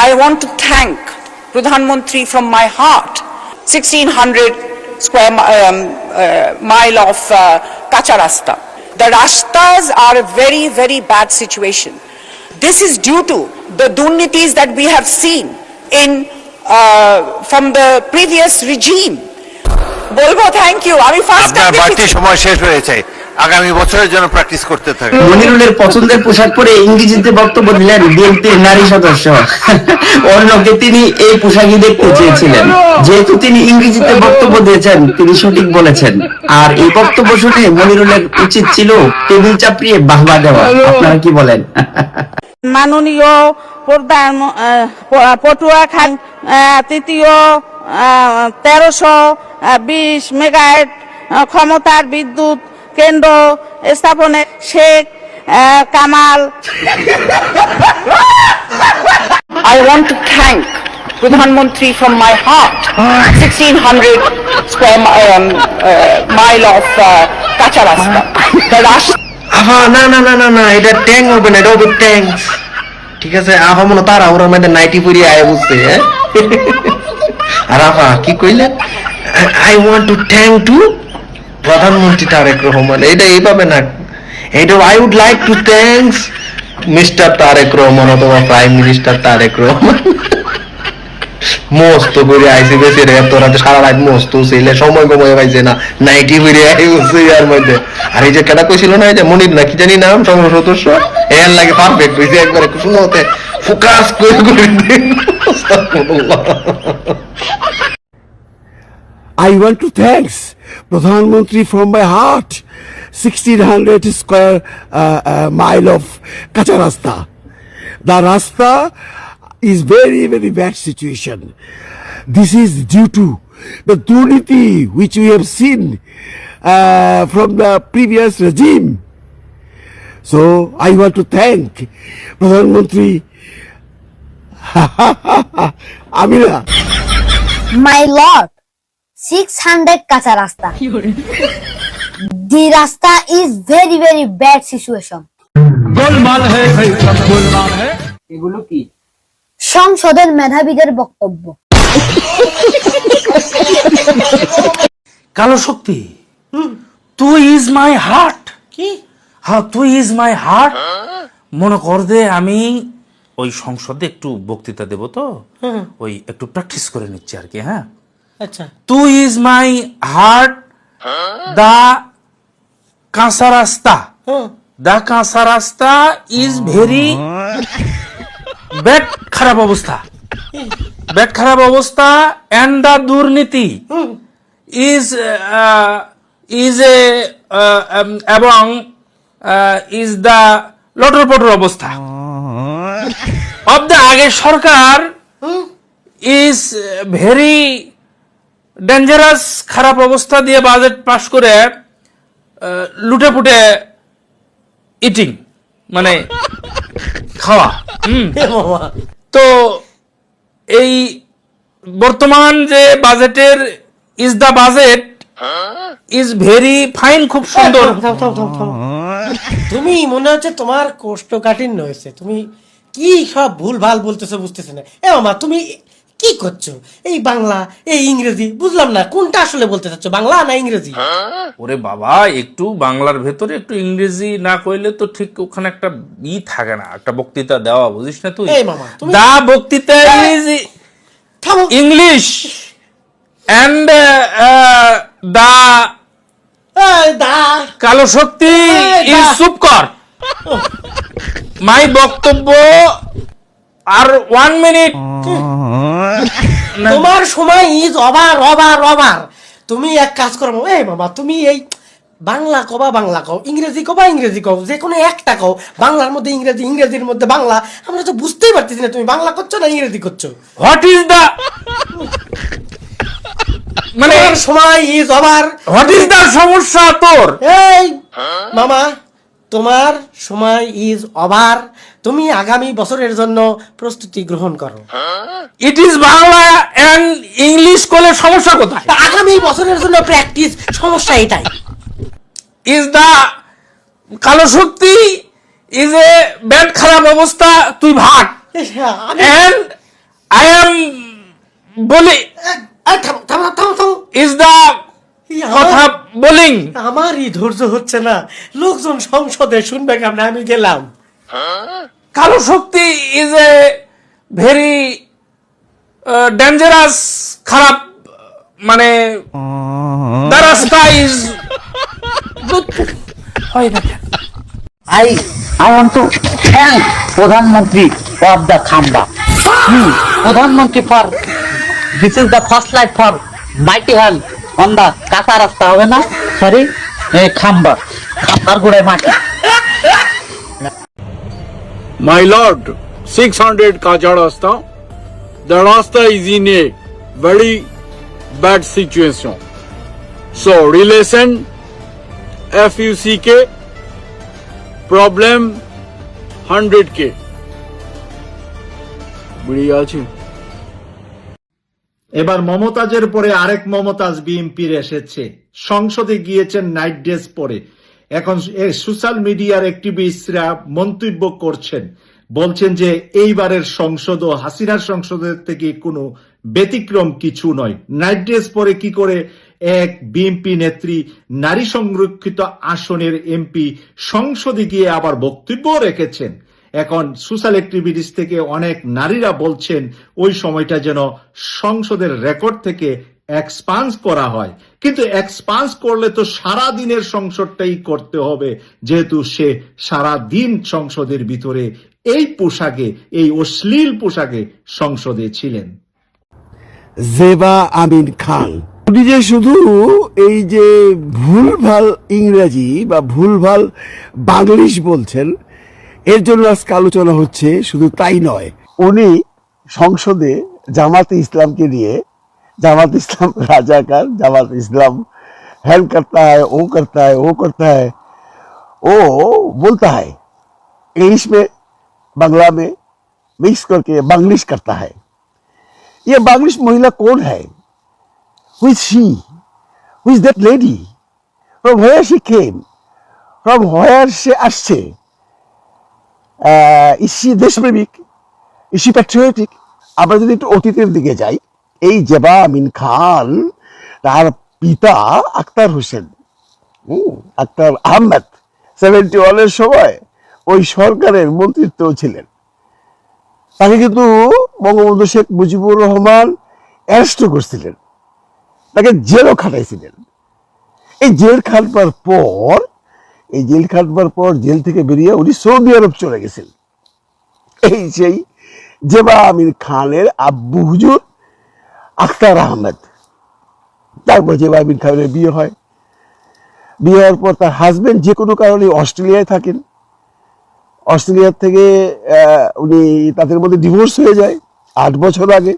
I want to thank Pradhan Mantri from my heart. 1600 square mile of kacha rasta. The rastas are a very, very bad situation. This is due to the durnitis that we have seen in from the previous regime. বলবো thank you. আমি first আপনার বাড়তি সময় শেষ হয়েছে, আগামী বছরের জন্য প্র্যাকটিস করতে থাকেন। মনিরুলের পছন্দের পোশাক পরে ইংরেজিতে বক্তব্য দিলেন বিএনপির নারী সদস্য। অন্যকে তিনি এই পোশাকই দেখতে চেয়েছিলেন। যেহেতু তিনি ইংরেজিতে বক্তব্য দিয়েছেন, তিনি সঠিক বলেছেন। আর এই বক্তব্য শুনে মনিরুলের উচিত ছিল টেবিল চাপড়িয়ে বাহবা দেওয়া। আপনারা কি বলেন? মাননীয় প্রধান পটুয়াখালী তৃতীয় 1320 মেগাওয়াট ক্ষমতার বিদ্যুৎ কেন্দ্র স্থাপনে Sheikh Kamal. I want to thank Pradhan Mantri from my heart. 1600 square mile of kacha rasta. The rasta. না না না না না, এটা ট্যাং হবে না, এটা হবে ট্যাং। ঠিক আছে, আহা মনে তারা ওরা আমাদের নাইটি পরিয়ে আয় বুঝছে। আর আহা কি কইলেন? I want to thank to প্রধানমন্ত্রী তারেক রহমান। এটা এইভাবে না, এটা I would like to thanks mister Tarique Rahman অথবা প্রাইম মিনিস্টার তারেক রহমান। মস্ত করে আইসি বেশি রে, তোরা তো সারা রাত মস্ত ছিলে, সময় কমে পাইছে না, নাইটি পরে আই বুঝছে ইয়ার মধ্যে। আর এই যে কেটা কইছিল না, এই যে মনির না কি জানি নাম, সংসদ সদস্য, এর লাগে পারফেক্ট হইছে একবারে, শুনোতে ফোকাস করে করে দিন। I want to thanks Pradhan Mantri from my heart. 1600 square mile of kacha rasta. The rasta is very, very bad situation. This is due to the durniti which we have seen from the previous regime. So I want to thank Pradhan Mantri. Amina. My lord, 600 kacha rasta. The rasta is very, very bad situation. এগুলো কি? সংসদের মেধাবীদের বক্তব্য। কালো শক্তি, তুই is my heart. কি? হ্যাঁ, তুই is my heart. মনে কর দে আমি ওই সংসদে একটু বক্তৃতা দেব, তো ওই একটু প্র্যাকটিস করে নিচ্ছি আর কি। হ্যাঁ, আচ্ছা। তুই ইজ মাই হার্ট, দা কাঁচা রাস্তা, দা কাঁচা রাস্তা ইজ ভেরি ব্যাড, খারাপ অবস্থা, ব্যাড খারাপ অবস্থা, এন্ড দা দুর্নীতি ইজ এ এবং ইজ দা লটর পটর অবস্থা অব দ্য আগের সরকার ইজ ভেরি ডেঞ্জারাস, খারাপ অবস্থা দিয়ে বাজেট পাস করে লুটে পুটে ইটিং, মানে খাওয়া। তো এই বর্তমান যে বাজেটের is the budget is very fine, খুব সুন্দর। তুমি মনে হচ্ছে তোমার কোষ্ঠকাঠিন্য হয়েছে, তুমি কি সব ভুল ভাল বলতেছো বুঝতেছে না। এ মামা, তুমি কি করছো? এই বাংলা, এই ইংরেজি, বুঝলাম না কোনটা আসলে বলতে চাচ্ছ, বাংলা না ইংরেজি? ওরে বাবা, একটু বাংলার ভেতরে একটু ইংরেজি না কইলে তো ঠিক ওখানে একটা থাকে না, একটা বক্তৃতা দেওয়া, বুঝিস না তুই? দা বক্তৃতা ইজ ইংলিশ এন্ড দা কালো শক্তি ইজ চুপ কর। মাই বক্তব্য আর 1 মিনিট। তোমার সময় ইজ ওভার ওভার ওভার। তুমি এক কাজ করো, এই মামা, তুমি এই বাংলা কবা বাংলা কও, ইংরেজি কবা ইংরেজি কও, যে কোনো একটা কও। বাংলার মধ্যে ইংরেজি, ইংরেজির মধ্যে বাংলা, আমরা তো বুঝতেই পারতেছি না তুমি বাংলা করছো না ইংরেজি করছো। হোয়াট ইজ দা, মানে সময় is over, what is the সমস্যা তোর? এই মামা, তোমার সময় ইজ ওভার। তুমি আগামী বছরের জন্য প্রস্তুতি গ্রহণ করো। It is Bangla and English করলে সমস্যা কোথায়? আগামী বছরের জন্য প্র্যাকটিস, সমস্যা এটাই। ইজ দা কালো শক্তি ইজ এ ব্যাড, খারাপ অবস্থা, তুই ভাগ। And I am bullying. থামো থামো থামো থামো Is the কথা bowling. আমারই ধৈর্য হচ্ছে না, লোকজন সংসদে শুনবে কেমন, আমি গেলাম। কালো শক্তি is a very dangerous, খারাপ, মানে the রাস্তা is good. হয় না। I want to thank Pradhanmantri of the Khamba. Pradhanmantri for this is the first light for mighty hand on the Kacha Rasta হবে না? Sorry, Khamba. Khambar গোড়ায় মাটি। My lord, 600 Kacha Rasta. The Rasta is in a very bad situation. So relation FUCK problem 100K. বুড়িয়ে আছে। এবার মমতাজের পরে আরেক মমতাজ বিএনপির এসেছে, সংসদে গিয়েছেন নাইট ড্রেস পরে। এখন সোশ্যাল মিডিয়ার অ্যাক্টিভিস্টরা মন্তব্য করছেন, বলছেন যে এইবারের সংসদ ও হাসিনার সংসদের থেকে কোনো ব্যতিক্রম কিছু নয়। নাইট ড্রেস পরে কি করে এক বিএনপি নেত্রী নারী সংরক্ষিত আসনের এমপি সংসদে গিয়ে আবার বক্তব্য রেখেছেন। এখন সোশ্যাল অ্যাক্টিভিটিস থেকে অনেক নারীরা বলছেন ওই সময়টা যেন সংসদের রেকর্ড থেকে এক্সপান্স করা হয়, কিন্তু এক্সপান্স করলে তো সারা দিনের সংসদটাই করতে হবে, যেহেতু সে সারা দিন সংসদের ভিতরে এই পোশাকে, এই অশ্লীল পোশাকে সংসদে ছিলেন। জেবা আমিন খান উনি যে শুধু এই যে ভুলভাল ইংরেজি বা ভুলভাল বাংলিশ বলছেন, এর জন্য আজকে আলোচনা হচ্ছে, শুধু তাই নয়, উনি সংসদে জামাতে ইসলামকে নিয়ে, জামাত ইসলাম রাজাকার, জামাত ইসলাম हेल्प करता है, वो करता है, वो करता है, वो बोलता है इंग्लिश में बांग्ला में मिक्स करके बांग्लिश करता है। ये बांग्लिश महिला कौन है? Who is she? Who is that lady? From where she came? From where she আসছে? Is she দেশপ্রেমিক? Is she patriotic? আমরা যদি একটু অতীতের দিকে যাই, এই জেবা আমিন খান তার পিতা আক্তার হোসেন, আক্তার আহমেদ 71 সময় ওই সরকারের মন্ত্রিত্ব ছিলেন। তাকে কিন্তু বঙ্গবন্ধু শেখ মুজিবুর রহমান অ্যারেস্ট করছিলেন, তাকে জেলও খাটাইছিলেন। এই জেল খাটবার পর জেল থেকে বেরিয়ে উনি সৌদি আরব চলে গেছেন। এই সেই জেবা আমিন খানের আব্বু হুজুর আক্তার আহমেদ। তারপর জেবা আমিন খানের বিয়ে হয়, বিয়ে হওয়ার পর তার হাজবেন্ড যে কোনো কারণে অস্ট্রেলিয়ায় থাকেন। অস্ট্রেলিয়ার থেকে উনি তাদের মধ্যে ডিভোর্স হয়ে যায় 8 বছর আগে।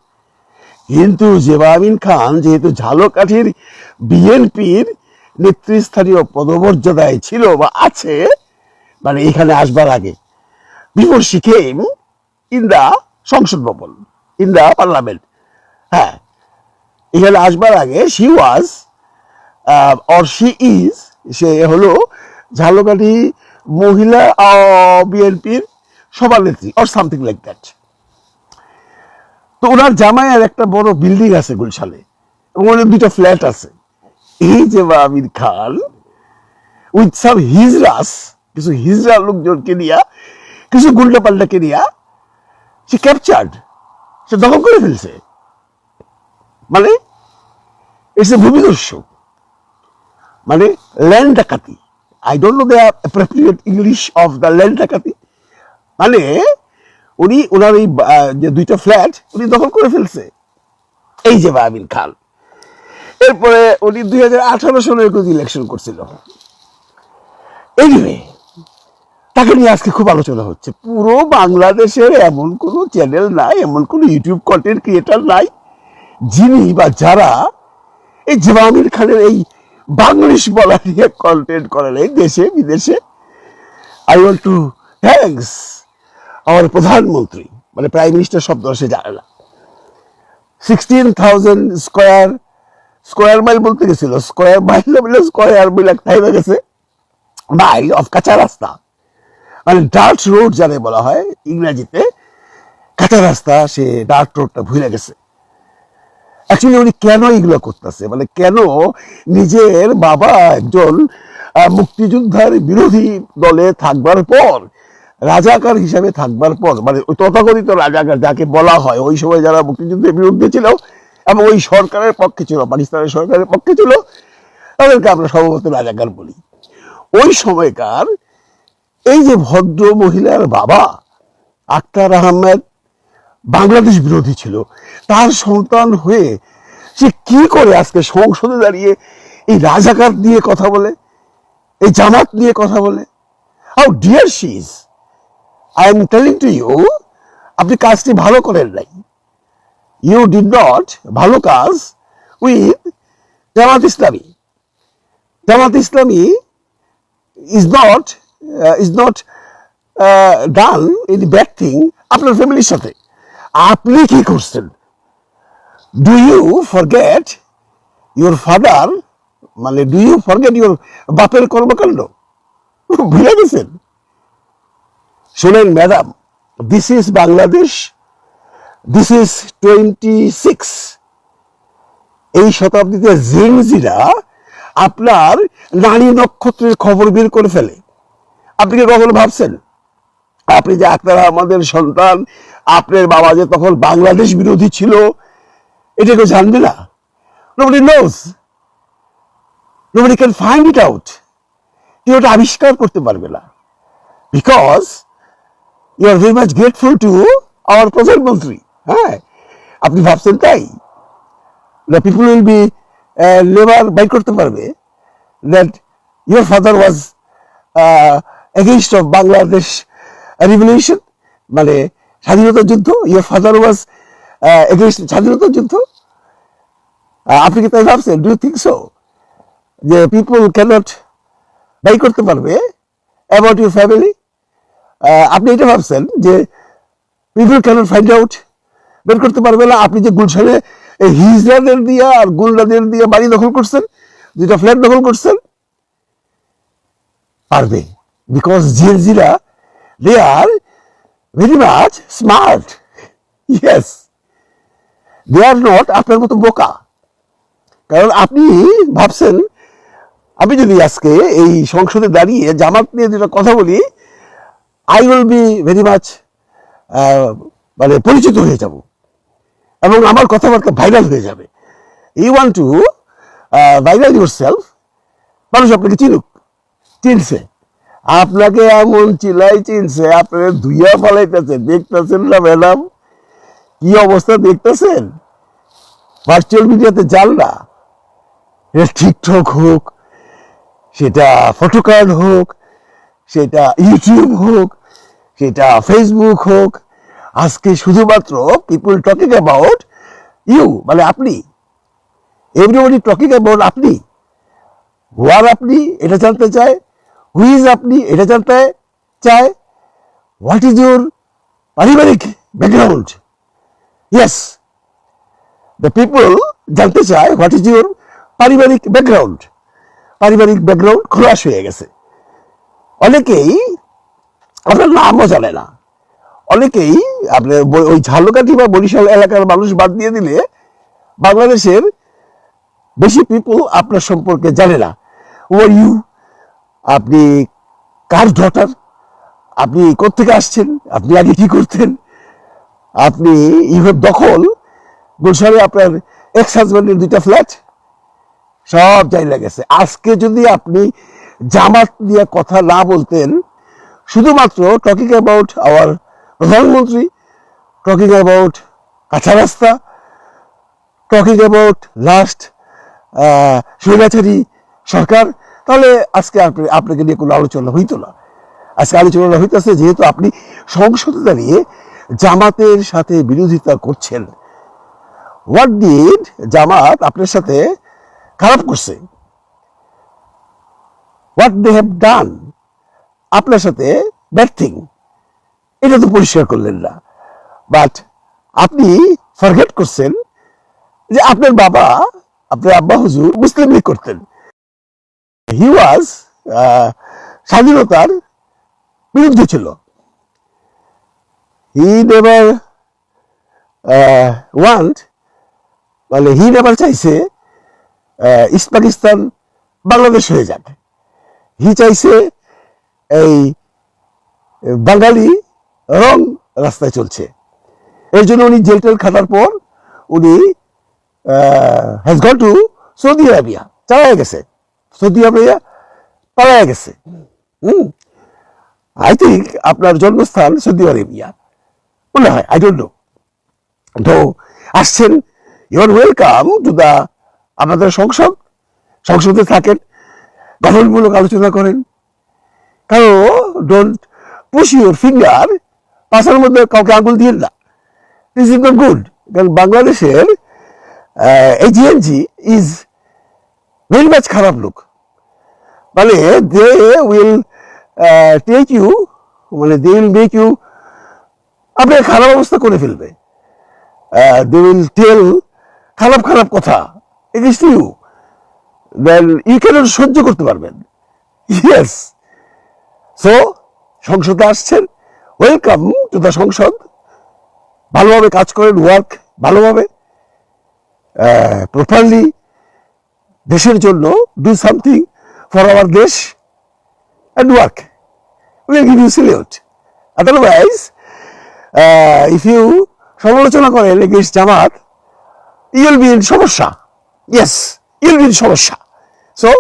কিন্তু জেবা আমিন খান যেহেতু ঝালকাঠির বিএনপির নেতৃস্থানীয় পদমর্যাদায় ছিল বা আছে, মানে এখানে আসবার আগে, before she came in the Sansad Bhavan, in the parliament, হ্যাঁ, এখানে আসবার আগে she was or she is, সে হলো ঝালকাঠি মহিলা বিএনপির সভানেত্রী অর সামথিং লাইক দ্যাট। তো ওনার জামাইয়ের একটা বড় বিল্ডিং আছে গুলশানে, এবং ওনার 2টা ফ্ল্যাট আছে। এই যে আমির খান উইথ সাম হিজরাস, কিছু হিজরা লোকজনকে নিয়া, কিছু গুন্ডা পাল্টাকে নিয়া সে ক্যাপচার্ড, সে দখল করে ফেলছে। মানে ইটস এ ভূমিদস্যু, মানে ল্যান্ড ডাকাতি। I don't know the appropriate English of the land ডাকাতি। মানে উনি ওনার এই যে 2টা ফ্ল্যাট উনি দখল করে ফেলছে, এই যে আমিন খান। এরপরে উনি 2018 সালে ইলেকশন করছিল। এনিওয়ে, তাকে নিয়ে আজকে খুব আলোচনা হচ্ছে। পুরো বাংলাদেশের এমন কোনো চ্যানেল নাই, এমন কোনো ইউটিউব কন্টেন্ট ক্রিয়েটার নাই যিনি বা যারা এই জেবা আমিন খানের এই বাংলিশ বলা নিয়ে কন্টেন্ট করেন এই দেশে বিদেশে। আই ওয়ান্ট টু থ্যাঙ্কস আমার প্রধানমন্ত্রী, মানে প্রাইম মিনিস্টার শব্দ সে জানে না। 16,000 স্কোয়ার মাইল বলতে গেছিল, স্কোয়ার মাইল বলে স্কোয়ার মাইল একটা হয়ে গেছে, মাইল অফ কাঁচা রাস্তা, মানে ডার্ট রোড যারে বলা হয় ইংরেজিতে, কাঁচা রাস্তা, সে ডার্ক রোডটা ভুলে গেছে। অ্যাকচুয়ালি উনি কেন এগুলো করতেছে, মানে কেন নিজের বাবা একজন মুক্তিযোদ্ধার বিরোধী দলে থাকবার পর, রাজাকার হিসাবে থাকবার পর, মানে ওই তথাকথিত রাজাকার যাকে বলা হয়, ওই সময় যারা মুক্তিযুদ্ধের বিরুদ্ধে ছিল এবং ওই সরকারের পক্ষে ছিল, পাকিস্তানের সরকারের পক্ষে ছিল, তাদেরকে আমরা সম্ভবত রাজাকার বলি। ওই সময়কার এই যে ভদ্র মহিলার বাবা আখতার আহমেদ বাংলাদেশ বিরোধী ছিল, তার সন্তান হয়ে সে কি করে আজকে সংসদে দাঁড়িয়ে এই রাজাকার নিয়ে কথা বলে, এই জামাত নিয়ে কথা বলে? How dear she is. I am telling to you, আপনি কাজটি ভালো করেন নাই। ইউ ডিড নট ভালো কাজ with Jamaat Islami. Jamaat Islami is not done any bad thing আপনার ফ্যামিলির সাথে। আপনি কি করছেন? Do you forget your father, মানে ডু ইউ ফরগেট ইউর বাপের কর্মকাণ্ড? ভুলে গেছেন? শোনেন madam, this is Bangladesh, this is 26। এই শতাব্দীতে জেনজিরা আপনার নারী নক্ষত্রের খবর বের করে ফেলে। আপনি কি কখনো ভাবছেন আপনি যে আখতার আহমদের সন্তান, আপনার বাবা যে তখন বাংলাদেশ বিরোধী ছিল, এটা কেউ জানবে না? Nobody knows. Nobody can find it out. কেউ ওটা আবিষ্কার করতে পারবে না। Because you are very much grateful to our প্রধানমন্ত্রী। হ্যাঁ, আপনি ভাবছেন তাই? The people will be never বাইর করতে পারবে that your father was against of Bangladesh revolution, মানে স্বাধীনতা যুদ্ধ। your father was against স্বাধীনতা যুদ্ধ। আপনি কি তাই ভাবছেন? ডু ইউ থিঙ্ক সো যে পিপল ক্যানট বাই করতে পারবে অ্যাবাউট ইউর ফ্যামিলি? আপনি এটা ভাবছেন যে পিপল ক্যানট ফাইন্ড আউট, বের করতে পারবে না আপনি যে গুলশানে হিজড়াদের দিয়া আর গুন্ডাদের দিয়ে বাড়ি দখল করছেন, দুইটা ফ্ল্যাট দখল করছেন? পারবে, বিকজ জেনজিরা they are very much smart. Yes, they are not আপনার মতো বোকা। কারণ আপনি ভাবছেন আমি যদি আজকে এই সংসদে দাঁড়িয়ে জামাত নিয়ে যেটা কথা বলি, I will be very much মানে পরিচিত হয়ে যাব এবং আমার কথাবার্তা ভাইরাল হয়ে যাবে। You want to viral yourself, মানুষ আপনাকে চিনুক। চিনছে আপনাকে, এমন চিলাই চিনছে, আপনাকে ধুইয়া পালাইতেছে। দেখতেছেন না ম্যাডাম কি অবস্থা? দেখতেছেন ভার্চুয়াল মিডিয়াতে যান না, টিকটক হোক, সেটা ফটোকার্ড হোক, সেটা ইউটিউব হোক, সেটা ফেসবুক হোক, আজকে শুধুমাত্র পিপল টকিং অ্যাবাউট ইউ, মানে আপনি। এভরিবডি টকিং অ্যাবাউট আপনি। হু আর আপনি এটা জানতে চায়, হু ইজ আপনি এটা জানতে চায়, হোয়াট ইজ ইউর পারিবারিক ব্যাকগ্রাউন্ড। ইয়েস, দ্য পিপল জানতে চায় হোয়াট ইজ ইউর পারিবারিক ব্যাকগ্রাউন্ড। পারিবারিক ব্যাকগ্রাউন্ড খোলাস হয়ে গেছে। অনেকেই আপনার নামও জানে না। অনেকেই আপনার ওই ঝালকাঠি বা বরিশাল এলাকার মানুষ বাদ দিয়ে দিলে বাংলাদেশের বেশি পিপল আপনার সম্পর্কে জানে না। ওয়ার ইউ, আপনি কার ডটার, আপনি কোত্থেকে আসছেন, আপনি আগে কি করতেন, আপনি ইউর দখল গুলশানে আপনার এক্স হাজব্যান্ডের 2টা ফ্ল্যাট সব জায়গা গেছে। আজকে যদি আপনি জামাত নিয়ে কথা না বলতেন, শুধুমাত্র টকিং অ্যাবাউট আওয়ার প্রধানমন্ত্রী, টকিং অ্যাবাউট কাঁচা রাস্তা, টকিং অ্যাবাউট লাস্ট স্বৈরাচারী সরকার, তাহলে আজকে আপনাকে নিয়ে কোনো আলোচনা হইতো না। আজকে আলোচনা হইতেছে যেহেতু আপনি সংসদে দাঁড়িয়ে জামাতের সাথে বিরোধিতা করছেন। হোয়াট ডিড জামাত আপনার সাথে খারাপ করছে? হোয়াট দে হ্যাভ ডান আপনার সাথে ব্যাড থিং? এটা তো পরিষ্কার করলেন না। বাট আপনি ফরগেট করছেন যে আপনার বাবা, আপনার আব্বা হুজুর মুসলিম লীগ করতেন। হি ওয়াজ স্বাধীনতার বিরুদ্ধে ছিল। হি নেভার ওয়ান্ট, মানে হি নেভার চাইছে ইস্ট পাকিস্তান বাংলাদেশ হয়ে যাক। হি চাইছে এই বাঙালি রং রাস্তায় চলছে। এর জন্য উনি জেল টেল খাটার পর উনি has gone to Saudi Arabia, চালায় গেছে, সৌদি আরবিয়া পালায় গেছে। আই থিঙ্ক আপনার জন্মস্থান সৌদি আরবিয়া মনে হয়, আই ডোন্ট নো। তো আসছেন, you are welcome to the আমাদের সংসদে থাকেন, গঠনমূলক আলোচনা করেন। কারণ ডোন্ট পুশ ইউর ফিঙ্গার, পাশার মধ্যে কাউকে আঙুল দিয়েন না, দিস ইজ নট গুড। কারণ বাংলাদেশের এজিএনজি ইজ ভেরি মাচ খারাপ লোক, মানে দে উইল টেক ইউ, মানে দে উইল মেক ইউ, আপনার খারাপ অবস্থা করে ফেলবে। দে উইল টেল খারাপ খারাপ কথা against you, then you can't সহ্য করতে পারবেন। ইয়েস, সো সংসদে আসছেন, ওয়েলকাম টু দ্য সংসদ। ভালোভাবে কাজ করেন, ওয়ার্ক ভালোভাবে, প্রপারলি দেশের জন্য, do something for our desh and work, will give you salute. Otherwise if you সমালোচনা করেন against Jamaat, you'll be in samasya. Yes, you'll be in samasya. So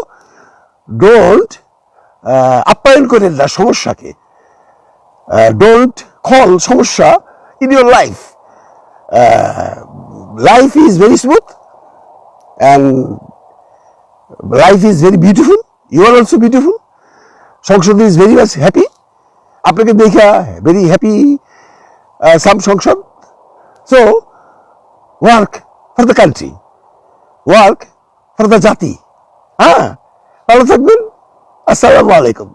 don't আপ্যায়ন করেন না সমস্যাকে, don't call samasya in your life. Life is very smooth and life is very beautiful, you are also beautiful. Sangsad is very much happy, আপনাকে দেখা very happy some Sangsad. So work for the country, work for the জাতি। হ্যাঁ, ভালো থাকবেন। আসসালামু আলাইকুম।